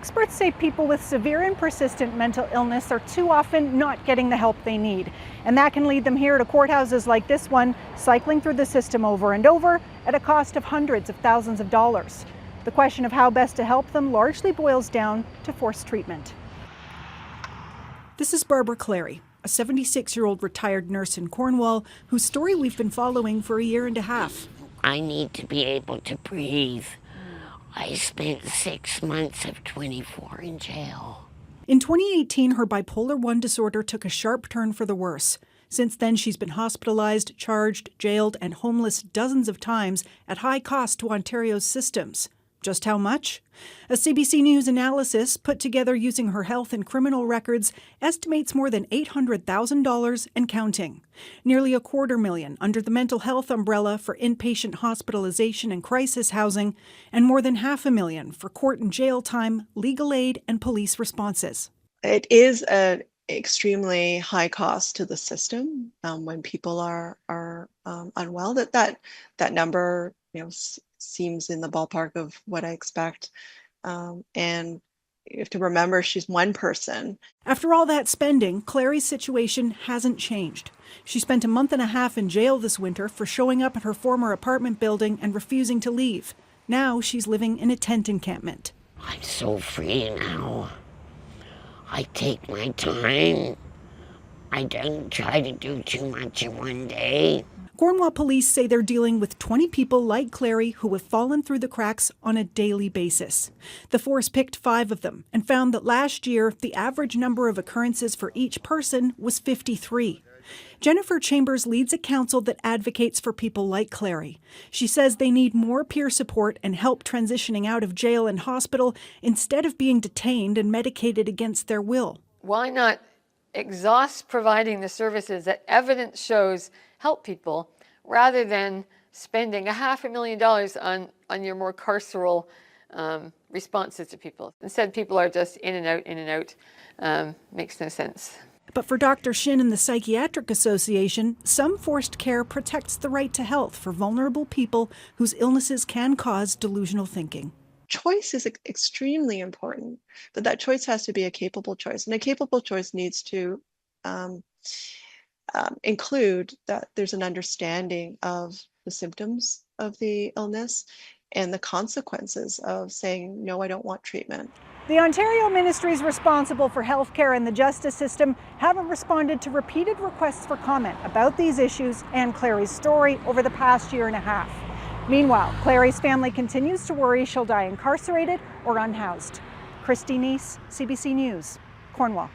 experts say people with severe and persistent mental illness are too often not getting the help they need. And that can lead them here to courthouses like this one, cycling through the system over and over at a cost of hundreds of thousands of dollars. The question of how best to help them largely boils down to forced treatment. This is Barbara Clary, a 76-year-old retired nurse in Cornwall whose story we've been following for a year and a half. I need to be able to breathe. I spent 6 months of 24 in jail. In 2018, her bipolar 1 disorder took a sharp turn for the worse. Since then, she's been hospitalized, charged, jailed, and homeless dozens of times at high cost to Ontario's systems. Just how much? A CBC News analysis put together using her health and criminal records estimates more than $800,000 and counting. Nearly $250,000 under the mental health umbrella for inpatient hospitalization and crisis housing, and more than $500,000 for court and jail time, legal aid, and police responses. It is an extremely high cost to the system when people are unwell. That number, seems in the ballpark of what I expect. And you have to remember she's one person. After all that spending, Clary's situation hasn't changed. She spent a month and a half in jail this winter for showing up at her former apartment building and refusing to leave. Now she's living in a tent encampment. I'm so free now. I take my time. I don't try to do too much in one day. Cornwall police say they're dealing with 20 people like Clary who have fallen through the cracks on a daily basis. The force picked 5 of them and found that last year, the average number of occurrences for each person was 53. Jennifer Chambers leads a council that advocates for people like Clary. She says they need more peer support and help transitioning out of jail and hospital instead of being detained and medicated against their will. Why not exhaust providing the services that evidence shows help people, rather than spending $500,000 on your more carceral responses to people? Instead, people are just in and out. Makes no sense. But for Dr. Shin and the Psychiatric Association, some forced care protects the right to health for vulnerable people whose illnesses can cause delusional thinking. Choice is extremely important, but that choice has to be a capable choice. And a capable choice needs to include that there's an understanding of the symptoms of the illness and the consequences of saying, no, I don't want treatment. The Ontario ministries responsible for healthcare and the justice system haven't responded to repeated requests for comment about these issues and Clary's story over the past year and a half. Meanwhile, Clary's family continues to worry she'll die incarcerated or unhoused. Christy Neese, CBC News, Cornwall.